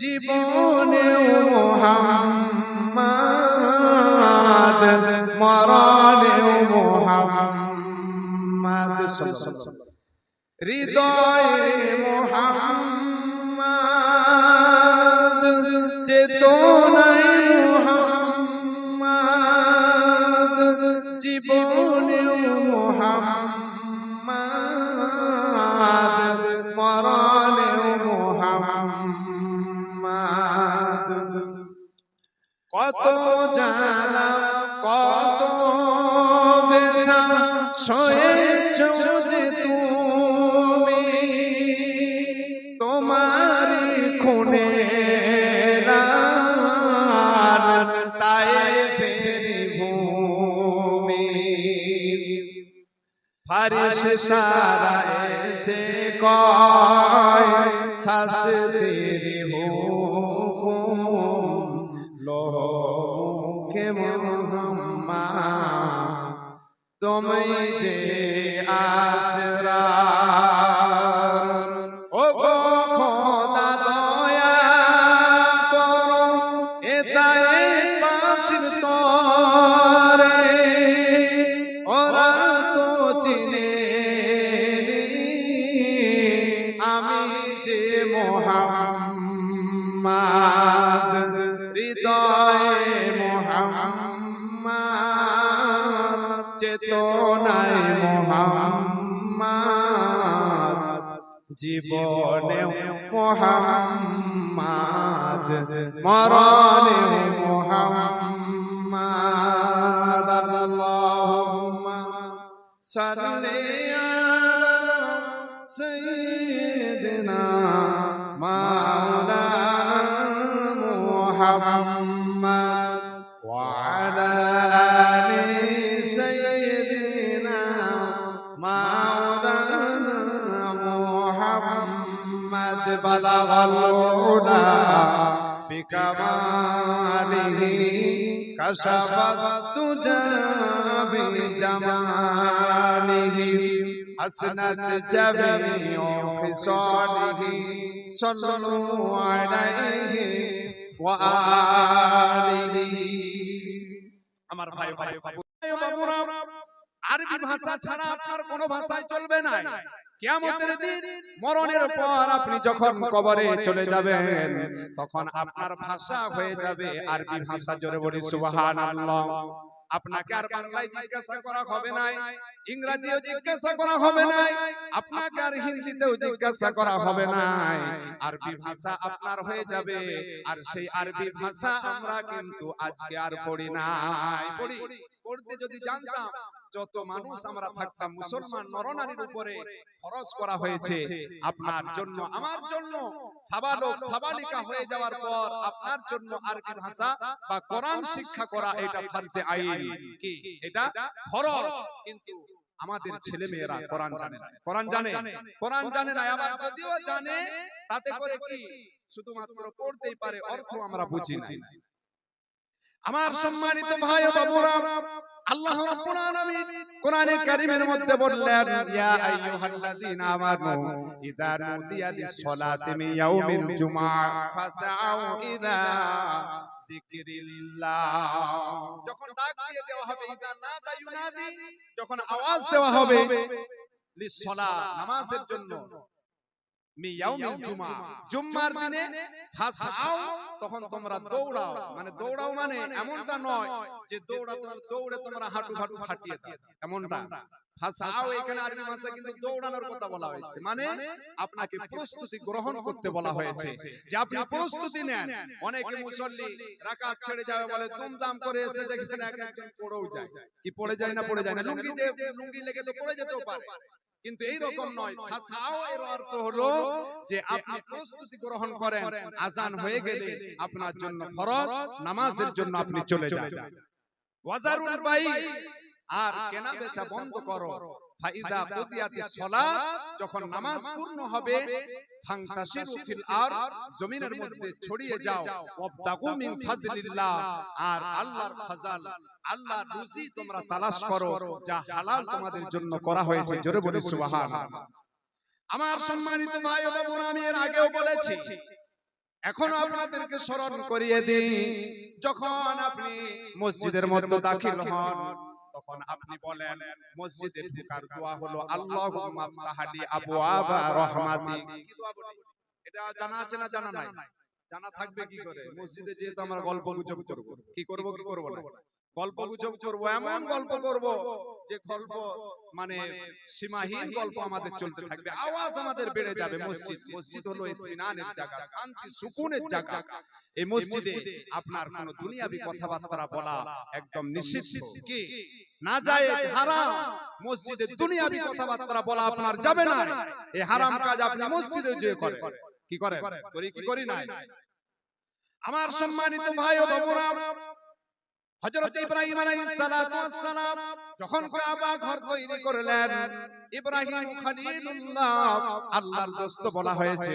জীবনে মুহাম্মদ, মরণে মুহাম্মদ, হৃদয়ে মুহাম্মদ, চেতনায় মুহাম্মদ, জীবনে মুহাম্মদ, মরণে মুহাম্মদ। কত জ্বালা কত ব্যথা সয়েছ যে তুমি, তোমার খুনে তায়েফের ভূমি। ফারিস্তারা এসে কয় শাস্তির হুকুম, লোকে মুহাম্মদ তুমি যে আসরার। ও গো খোদা দয়া করো এতায়ে পাশির তরে, ওরা তো চিনে আমি যে মুহাম্মদ, হৃদয়ে মুহাম্মদ, চেতনায় মুহাম্মদ, জীবনে মুহাম্মদ, মরণে মুহাম্মদ। আল্লাহুম্মা সাল্লি আলা সাইয়্যিদিনা মাওলানা মুহাম্মদ ওয়া আলা আলি সাইয়্যিদিনা মাওলানা মুহাম্মদ। বালাগাল উলা বিকামালিহি কাশাফাত তুজা বিজামালিহি, হাসনাত জামিউ খিসালিহি, সাল্লু আলাইহি ওয়া আলিহি। আমার ভাই বাবুরা, আরবি ভাষা ছাড়া আপনার কোন ভাষায় চলবে না। কিয়ামতের দিন মরণের পর আপনি যখন কবরে চলে যাবেন, তখন আপনার ভাষা হয়ে যাবে আরবি ভাষা। জোরে বলি সুবহানাল্লাহ। আপনাকে আর বাংলায় জিজ্ঞাসা করা হবে না, ইংরেজিও জিজ্ঞাসা করা হবে না, আপনাকে আর হিন্দিতেও জিজ্ঞাসা করা হবে না। আরবি ভাষা আপনার হয়ে যাবে। আর সেই আরবি ভাষা আমরা কিন্তু আজকে আর পড়ি নাই। পড়তে যদি জানতাম, যত মানুষ আমরা থাকতাম মুসলমান নরনারীর উপরে ফরজ করা হয়েছে আপনার জন্য আমার জন্য, সাবালক সাবালিকা হয়ে যাওয়ার পর আপনার জন্য আরবি ভাষা বা কোরআন শিক্ষা করা এটা ফরজে আইন। কি এটা ফরজ? কিন্তু আমাদের ছেলে মেয়েরা কোরআন জানে না, কোরআন জানে না। আবার যদিও জানে তাতে করে কি শুধুমাত্র পড়তেই পারে, অর্থ আমরা বুঝি না। আমার সম্মানিত ভাই ও বাবুরা, আল্লাহ রাব্বুল আলামিন কোরআনে কারীমের মধ্যে বললেন, ইয়া আইয়ুহাল্লাযীনা আমানু ইযা নুদিয়া লিস-সালাতি মিন ইয়াউমিল জুমআ ফাসআউ ইলা যিকরিল্লাহ। যখন ডাক দিয়ে দেওয়া হবে, ইযা নাদা ইউনাদি, যখন আওয়াজ দেওয়া হবে লিস-সালাত, নামাজের জন্য, মিন ইয়াউমিল জুমআ, জুম্মার দিনে, ফাসআউ, তখন তোমরা দৌড়াও। মানে দৌড়াও মানে এমনটা নয় যে দৌড়ে তোমরা হাঁটু ফাটিয়ে দাও, এমনটা। ফাসআউ এখানে আরবি ভাষা কিন্তু দৌড়ানোর কথা বলা হয়েছে, মানে আপনাকে প্রস্তুতি গ্রহণ করতে বলা হয়েছে, যে আপনি প্রস্তুতি নেন। অনেকে মুসল্লি রাকাত ছেড়ে যাবে বলে, দুমদাম করে এসে দেখবেন একজন পড়েও যায়। কি পড়ে যায় না? লুঙ্গি লেগে তো পড়ে যেতেও পারে, কিন্তু এই রকম নয়। ফাসআউ এর অর্থ হলো যে আপনি প্রস্তুতি গ্রহণ করেন, আযান হয়ে গেলে আপনার জন্য ফরজ, নামাজের জন্য আপনি চলে যান। ওয়াজারুল বাই, আর কেনা বেচা বন্ধ করো। ফাইদা কুদিয়াতিস সালাত, যখন নামাজ পূর্ণ হবে, ফান্তাশিরু ফিল আরদ, জমিনের মধ্যে ছড়িয়ে যাও। ওয়াবতাগু মিন ফাজলিল্লাহ, আর আল্লাহর ফজল, আল্লাহর রুজি তোমরা তালাশ করো, যা হালাল তোমাদের জন্য করা হয়েছে। জোরে বলি সুবহানাল্লাহ। আমার সম্মানিত ভাই ও বোনেরা, আমি এর আগেও বলেছি, এখনো আপনাদেরকে স্মরণ করিয়ে দিই, যখন আপনি মসজিদের মধ্যে দাখিল হন তখন আপনি বলেন, মসজিদে ঢোকার দোয়া হলো আল্লাহুম্মা আফতাহলি আবওয়াবা রাহমাতিক। কি দোয়া বলি? এটা জানা আছে না জানা নাই? জানা থাকবে কি করে? মসজিদে যেহেতু আমরা গল্প গুজব করব, কি করব কি করব না? গল্প গুজব করব, এমন গল্প করব যে গল্প মানে সীমাহীন গল্প আমাদের চলতে থাকবে, আওয়াজ আমাদের বেড়ে যাবে। মসজিদ হলো ইতমিনানের জায়গা, শান্তি সুকুনের জায়গা। এই মসজিদে আপনার কোন দুনিয়াবি কথাবার্তা বলা একদম নিষিদ্ধ, কি না যায়, হারাম। মসজিদে দুনিয়াবি কথাবার্তা বলা আপনার যাবে না। এই হারাম কাজ আপনি মসজিদে যে করেন, কি করেন? করি কি করি না? আমার সম্মানিত ভাই ও বোনেরা, হযরত ইব্রাহিম আলাইহিস সালাতু ওয়াস সালাম যখন কাবা ঘর তৈরি করলেন, ইব্রাহিম খলিলুল্লাহ, আল্লাহর দোস্ত বলা হয়েছে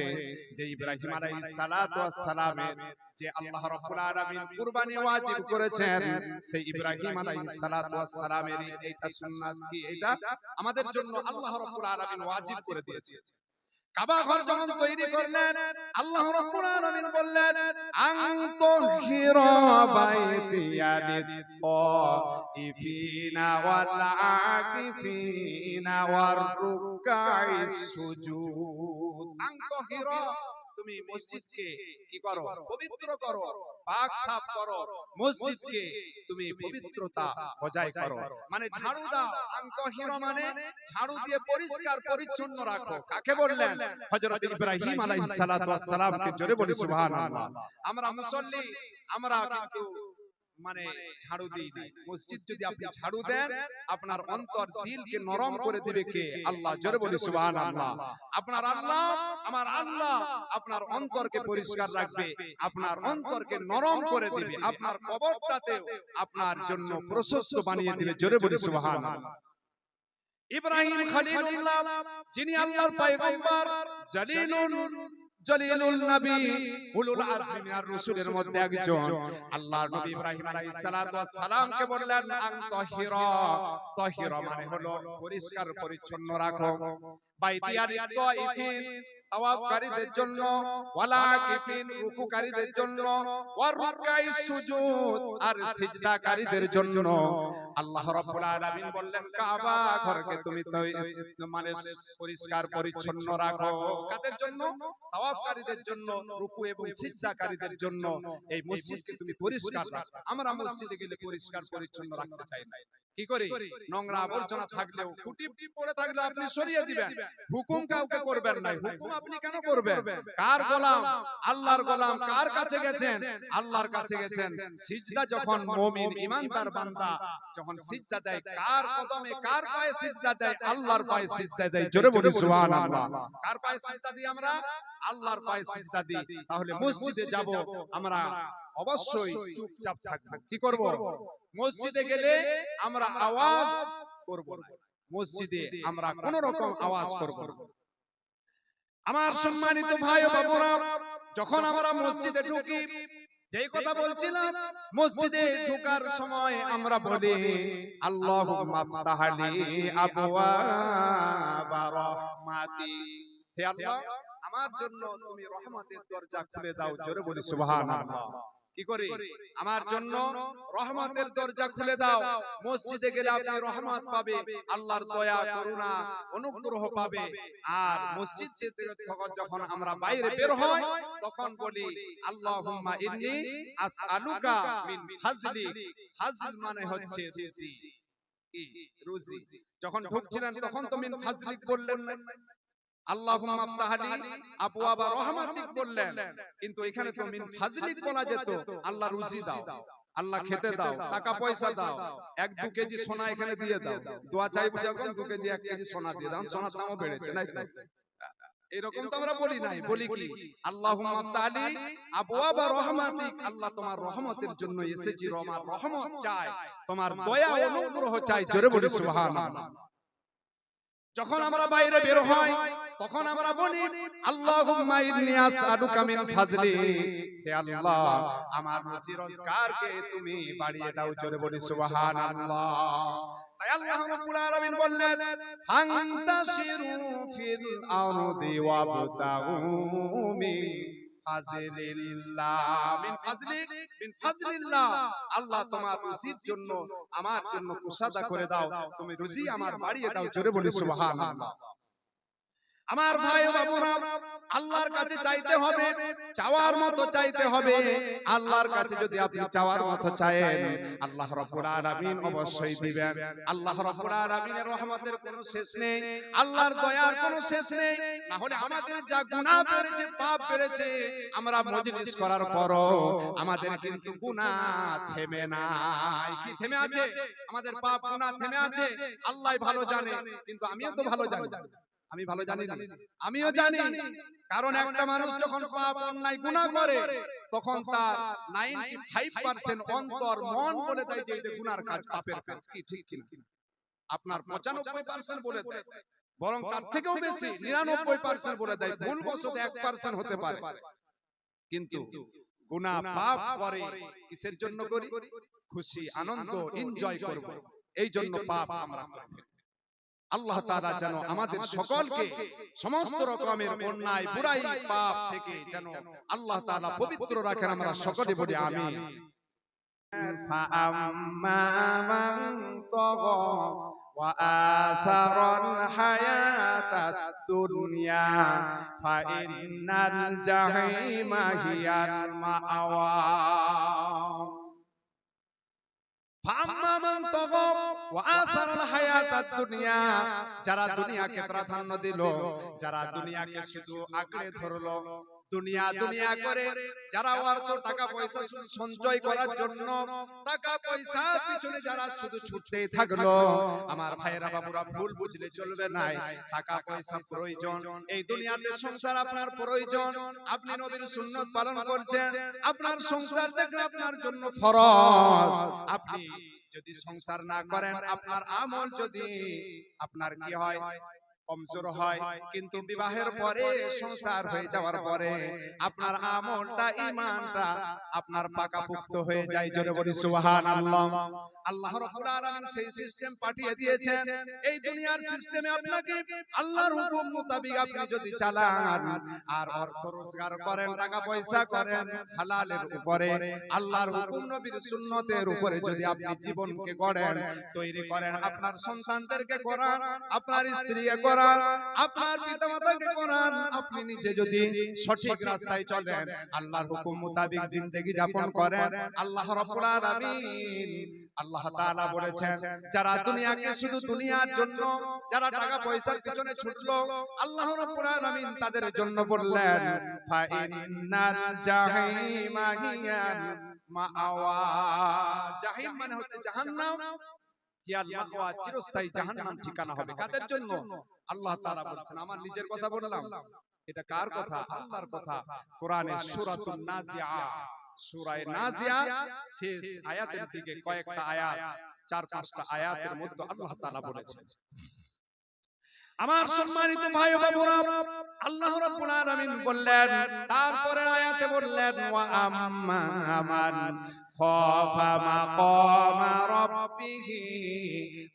যে ইব্রাহিম আলাইহিস সালাতু ওয়াস সালামের যে আল্লাহ রাব্বুল আলামিন কুরবানি ওয়াজিব করেছেন, সেই ইব্রাহিম আলাইহিস সালাতু ওয়াস সালামের এইটা সুন্নাত, কি এটা আমাদের জন্য আল্লাহ রাব্বুল আলামিন ওয়াজিব করে দিয়েছে। কাবা ঘর যখন তৈরি করলেন, আল্লাহ রাব্বুল আলামিন বললেন, আনতুহিরা বাইতিয়া লিত-তাইফিনা ওয়াল আকিফিনা ওয়ার রুকআইস সুজুদ। আনতুহিরা, তুমি মসজিদকে কি করো? পবিত্র করো, পাক সাফ করো, মসজিদকে তুমি পবিত্রতা বজায় করো, মানে ঝাড়ু দাও। আনতাহিরা মানে ঝাড়ু দিয়ে পরিষ্কার পরিচ্ছন্ন রাখো। কাকে বললেন? হযরত ইব্রাহিম আলাইহিস সালাতু ওয়াস সালামকে। জোরে বলি সুবহানাল্লাহ। আমরা মুসল্লি, আমরা কিন্তু মানে ঝাড়ু দিই না। মসজিদ যদি আপনি ঝাড়ু দেন, আপনার অন্তর দিলকে নরম করে দিবে কে? আল্লাহ। জোরে বলি সুবহানাল্লাহ। আপনার আল্লাহ, আমার আল্লাহ আপনার অন্তরকে পরিষ্কার রাখবে, আপনার অন্তরকে নরম করে দিবে, আপনার কবরটাতেও আপনার জন্য প্রশস্ত বানিয়ে দিবে। জোরে বলি সুবহানাল্লাহ। ইব্রাহিম খলিলুল্লাহ, যিনি আল্লাহর পয়গম্বর, জলিলুল নবী, উলুল আজমি মিনার রাসূলের মধ্যে একজন, আল্লাহর নবী ইব্রাহিম আলাইহিস সালাতু ওয়াস সালামকে বললেন আনতাহিরা। তাহিরা মানে হলো পরিষ্কার পরিচ্ছন্ন রাখো। বাইতিয়া লিত-তাইফিন, তাওয়াফকারীদের জন্য, ওয়ালা আকিফিন, রুকুকারীদের জন্য, ওয়ার রুকআইস সুজুদ, আর সিজদাকারীদের জন্য। আল্লাহ রাব্বুল আলামিন বললেন, কাবা ঘরকে তুমি মানে পরিষ্কার পরিচ্ছন্ন রাখো। কাদের জন্য? তাওয়াফকারীদের জন্য, রুকু এবং সিজদাকারীদের জন্য। এই মসজিদকে তুমি পরিষ্কার রাখো। আমরা মসজিদে গেলে পরিষ্কার পরিচ্ছন্ন রাখতে চাই না। কি করি? নোংরা আবর্জনা থাকলেও, খুঁটি পড়ে থাকলে আপনি সরিয়ে দিবেন, হুকুম কাউকে করবেন না। হুকুম আপনি কেন করবেন? কার গোলাম? আল্লাহর গোলাম। কার কাছে গেছেন? আল্লাহর কাছে গেছেন। সিজদা যখন মুমিন ঈমানদার বান্দা যখন সিজদা দেয়, কার কদমে, কার পায়ে সিজদা দেয়? আল্লাহর পায়ে সিজদা দেয়। জোরে বলি সুবহানাল্লাহ। কার পায়ে সিজদা দিই আমরা? আল্লাহর পায়ে সিজদা দিই। তাহলে মসজিদে যাব, আমরা অবশ্যই চুপচাপ থাকব। কি করব? মসজিদে গেলে আমরা আওয়াজ করব না। মসজিদে আমরা কোন রকম আওয়াজ করব না। আমার সম্মানিত ভাই ও বাবারা, যখন আমরা মসজিদে ঢুকি, যেই কথা বলছিলাম, মসজিদে ঢোকার সময় আমরা বলি আল্লাহুম্মা আফতাহলি আবওয়াবা রাহমাতি। হে আল্লাহ, আমার জন্য তুমি রহমতের দরজা খুলে দাও। জোরে বলি সুবহানাল্লাহ। কি করি? আমার জন্য রহমতের দরজা খুলে দাও। মসজিদে গেলে আপনি রহমত পাবে, আল্লাহর দয়া করুণা অনুগ্রহ পাবে। আর মসজিদ থেকে যখন আমরা বাইরে বের হই, তখন বলি আল্লাহুম্মা ইন্নী আসআলুকা মিন ফাজলি। ফাজল মানে হচ্ছে রুজি। কি? রুজি। যখন ঢুকছিলেন তখন তো মিন ফাজলিক বললেন না, আল্লাহুম্মা আফতাহলি আবওয়াবা রাহমাতিক বললেন, কিন্তু এখানে তো মিন ফাজলিক বলা যেত। আল্লাহ রুজি দাও, আল্লাহ খেতে দাও, টাকা পয়সা দাও, 1-2 কেজি সোনা এখানে দিয়ে দাও। দোয়া চাইবো যখন 2 কেজি 1 কেজি সোনা দিয়ে দাও। সোনার দামও বেড়েছে, নাই তো? এরকম তো আমরা বলি নাই। বলি কি? আল্লাহুম্মা আফতাহলি আবওয়াবা রাহমাতিক। আল্লাহ তোমার রহমতের জন্য এসেছি, তোমার রহমত চাই, তোমার দয়া অনুগ্রহ চাই। জোরে বলি সুবহানাল্লাহ। যখন আমরা বাইরে বের হই, তখন আমরা বলি আল্লাহুম্মা ইন্নী আসআলুকা মিন ফাদলি। হে আল্লাহ, আমার রুজি রোজগারকে তুমি বাড়িয়ে দাও। জোরে বলি সুবহানাল্লাহ। তাই আল্লাহ রাব্বুল আলামিন বললেন, ফান্তাশিরু ফিল আরদি ওয়াবতাগু মিন ফাজলিল্লাহ, আল্লাহ তোমার রুজির জন্য আমার জন্য কুশাদা করে দাও, তুমি রুজি আমার বাড়িয়ে দাও। জোরে বলি সুবহানাল্লাহ। আমার ভাই ও বাবুরা, আল্লাহর কাছে চাইতে হবে, চাওয়ার মতো চাইতে হবে। আল্লাহর কাছে যদি আপনি চাওয়ার মতো চায়েন, আল্লাহ রাব্বুল আলামিন অবশ্যই দিবেন। আল্লাহ রাব্বুল আলামিনের রহমতের কোনো শেষ নেই, আল্লাহর দয়ার কোনো শেষ নেই। না হলে আমাদের যা গুনাহ বেড়েছে, পাপ বেড়েছে, আমরা মজলিস করার পরও আমাদের কিন্তু গুনাহ থেমে নাই। কি থেমে আছে? আমাদের পাপ গুনাহ থেমে আছে। আল্লাহই ভালো জানে, কিন্তু আমিও তো ভালো জানি। আমি ভালো জানি না, আমিও জানি। কারণ একটা মানুষ যখন পাপ অন্যায় গুনাহ করে, তখন তার 95% অন্তর মন বলে দেয় যে এটা গুনার কাজ, পাপের কাজ। কি ঠিক কিনা? আপনার 95% বলে দেয়, বরং তার থেকেও বেশি 99% বলে দেয়। ভুলবশত 1% হতে পারে। কিন্তু গুনাহ পাপ করে কিসের জন্য করি? খুশি, আনন্দ, এনজয় করব, এই জন্য পাপ আমরা করি। আল্লাহ তাআলা যেন আমাদের সকলকে সমস্ত রকমের অন্যায়, বুরাই, পাপ থেকে যেন আল্লাহ তাআলা পবিত্র রাখেন। আমরা সকলে বলি আমিন। ফাআম্মা মান তাগা ওয়া আথারাল হায়াতাদ দুনিয়া ফাইন্নাল জাহিমা হিয়াল মাআওয়া। যারা দুনিয়াকে প্রাধান্য দিল, যারা দুনিয়াকে শুধু আঁকড়ে ধরলো, দুনিয়া দুনিয়া করে, যারা অর্থ টাকা পয়সা শুধু সঞ্চয় করার জন্য, টাকা পয়সা পিছনে যারা শুধু ছুটতেই থাকলো, আমার ভাইয়েরা বাবুরা, ভুল বুঝলে চলবে না। টাকা পয়সা প্রয়োজন, এই দুনিয়াতে সংসার আপনার প্রয়োজন। আপনি নবীর সুন্নাত পালন করছেন, আপনার সংসার দেখলে আপনার জন্য ফরজ। আপনি যদি সংসার না করেন, আপনার আমল যদি আপনার কি হয়, কমজোর হয়। কিন্তু বিবাহের পরে, সংসার হয়ে যাওয়ার পরে আপনার আমলটা, ঈমানটা আপনার পাকাপোক্ত হয়ে যায়। জোরে বলি সুবহানাল্লাহ। আল্লাহ রাব্বুল আলামিন সেই সিস্টেম পাঠিয়ে দিয়েছেন। এই দুনিয়ার সিস্টেমে আপনাকে আল্লাহর হুকুম মোতাবেক আপনি যদি চালান আর অর্থ রোজগার করেন, টাকা পয়সা করেন হালালের উপরে, আল্লাহর হুকুম, নবীর সুন্নতের উপরে যদি আপনি জীবনকে গড়েন, তৈরি করেন, আপনার সন্তানদেরকে করান, আপনার স্ত্রীকে করান, আপনার পিতামাতাকে করান, আপনি নিজে যদি সঠিক রাস্তায় চলেন, আল্লাহর হুকুম মোতাবেক জিন্দেগি যাপন করেন, আল্লাহ রাব্বুল আলামিন, আল্লাহ তাআলা বলেছেন, যারা দুনিয়াকে শুধু দুনিয়ার জন্য, যারা টাকা পয়সার পিছনে ছুটলো, আল্লাহ রাব্বুল আলামিন তাদের জন্য বললেন, ফাইন্নাল জাহিমা হিয়াল মাআওয়া। জাহিম মানে হচ্ছে জাহান্নাম, হিয়াল মাআওয়া চিরস্থায়ী জাহান্নাম ঠিকানা হবে। কাদের জন্য? আল্লাহ তাআলা বলছেন। আমার নিজের কথা বললাম, এটা কার কথা? আল্লাহর কথা। কোরআনে সূরাতুন নাজিয়া, সূরা নাজিয়া শেষ আয়াতের দিকে কয়েকটা আয়াত, 4-5টা আয়াতের মধ্যে আল্লাহ তাআলা বলেছেন। আমার সম্মানিত ভাই ও বাবুরা, আল্লাহ রাব্বুল আলামিন বললেন, তারপরে আয়াতে বললেন, ওয়া আম্মা মান খাফা মাকামা রাব্বিহি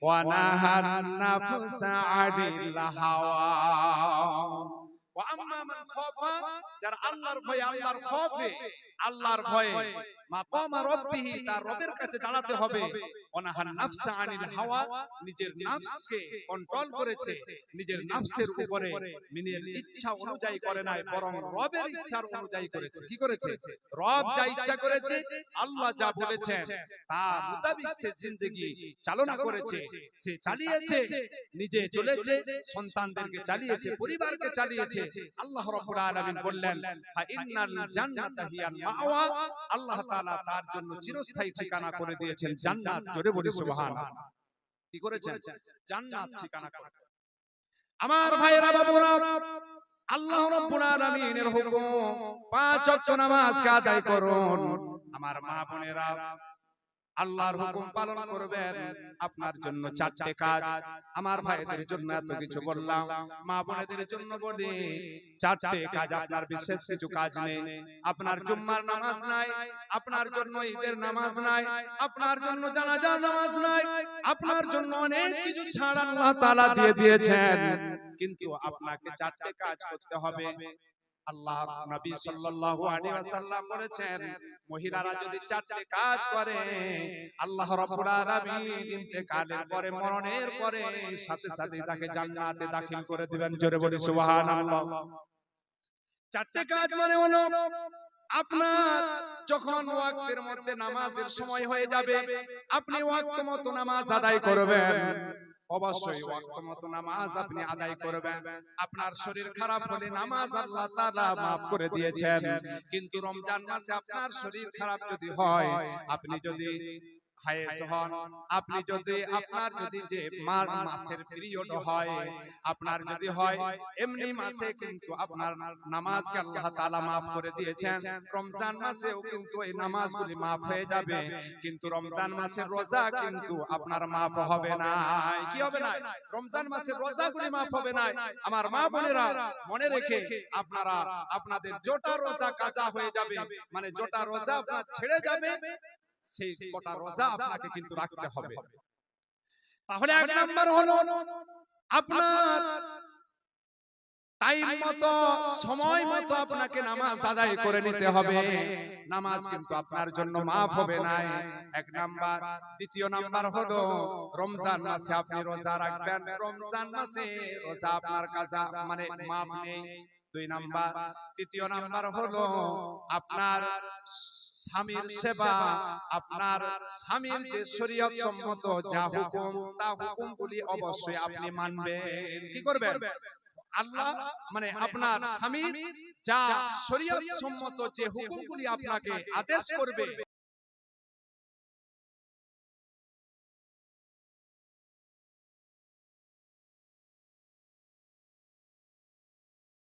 ওয়া নাহান নাফসা আনিল হাওয়া। ওয়া আম্মা মান খাফা, যারা আল্লাহর ভয়ে, আল্লাহর খৌফে, আল্লাহর ভয়ে, মাকামা রাব্বিহি, তার রবের কাছে দাঁড়াতে হবে, ওয়া নাহান নাফসা আনিল হাওয়া, নিজের নফসকে কন্ট্রোল করেছে, নিজের নফসের উপরে নিজের ইচ্ছা অনুযায়ী করে নাই, বরং রবের ইচ্ছার অনুযায়ী করেছে। কি করেছে? রব যা ইচ্ছা করেছে, আল্লাহ যা বলেছেন তার মোতাবেক সে জিন্দেগি চালনা করেছে, সে চালিয়েছে, নিজে চলেছে, সন্তানদেরকে চালিয়েছে, পরিবারকে চালিয়েছে। আল্লাহ রাব্বুল আলামিন বললেন, ফা ইন্নাল জান্নাতা হিয়াল মাওয়া, আল্লাহ তাআলা তার জন্য চিরস্থায়ী ঠিকানা করে দিয়েছেন জান্নাত। জোরে বলি সুবহানাল্লাহ। কি করেছেন? জান্নাত ঠিকানা করে। আমার ভাইয়েরা বাবুরা, আল্লাহ রাব্বুল আলামিনের হুকুম, 5 ওয়াক্ত নামাজ আদায় করুন। আমার মা বোনেরা, আল্লাহর হুকুম পালন করবেন। আপনার জন্য 4টে কাজ। আমার ভাইদের জন্য এত কিছু বললাম, মা বোনেদের জন্য বলি 4টে কাজ। আপনার বিশেষ কিছু কাজ নেই, আপনার জুম্মার নামাজ নাই, আপনার জন্য ঈদের নামাজ নাই, আপনার জন্য জানাজার নামাজ নাই, আপনার জন্য অনেক কিছু ছাড় আল্লাহ তাআলা দিয়ে দিয়েছেন। কিন্তু আপনাকে 4টে কাজ করতে হবে। আল্লাহ নবী সাল্লাল্লাহু আলাইহি ওয়াসাল্লাম বলেছেন, মহিলারা যদি চারটি কাজ করে আল্লাহ রাব্বুল আলামিন ইন্তেকালের পরে, মরণের পরে সাথে সাথে তাকে জান্নাতে দাখিল করে দিবেন। জোরে বলি সুবহানাল্লাহ। চারটি কাজ মানে হলো, আপনার যখন ওয়াক্তের মধ্যে নামাজের সময় হয়ে যাবে, আপনি ওয়াক্ত মতো নামাজ আদায় করবেন। অবশ্যই ওয়াক্ত মতো নামাজ আপনি আদায় করবেন। আপনার শরীর খারাপ হলে নামাজ আল্লাহ তাআলা maaf করে দিয়েছেন, কিন্তু রমজান মাসে আপনার শরীর খারাপ যদি হয়, আপনি যদি হায়েজ হন, আপনি যদি আপনার যদি যে মাসের পিরিয়ড হয়, আপনার যদি হয় এমনি মাসে, কিন্তু আপনার নামাজকে আল্লাহ তাআলা maaf করে দিয়েছেন। রমজান মাসেও কিন্তু এই নামাজগুলি maaf হয়ে যাবে, কিন্তু রমজান মাসের রোজা কিন্তু আপনার maaf হবে না। কি হবে না? রমজান মাসের রোজাগুলি maaf হবে না। আমার মা বোনেরা মনে রেখে, আপনারা আপনাদের জোটা রোজা কাজা হয়ে যাবে, মানে জোটা রোজা আপনার ছেড়ে যাবে, সেই কটা রোজা আপনাকে কিন্তু রাখতে হবে। তাহলে এক নাম্বার হলো, আপনার টাইম মতো, সময় মতো আপনাকে নামাজ আদায় করে নিতে হবে। নামাজ কিন্তু আপনার জন্য maaf হবে না, এক নাম্বার। দ্বিতীয় নাম্বার হলো, রমজান মাসে আপনি রোজা রাখবেন, রমজান মাসে রোজা আপনার কাজা মানে maaf নেই। দুই নাম্বার। তৃতীয় নাম্বার হলো, আপনার স্বামীর সেবা, আপনার স্বামীর যে শরীয়ত সম্মত যা হুকুম, তা হুকুমগুলি অবশ্যই আপনি মানবেন। কি করবেন? আল্লাহ মানে আপনার স্বামীর যা শরীয়ত সম্মত যে হুকুমগুলি আপনাকে আদেশ করবে,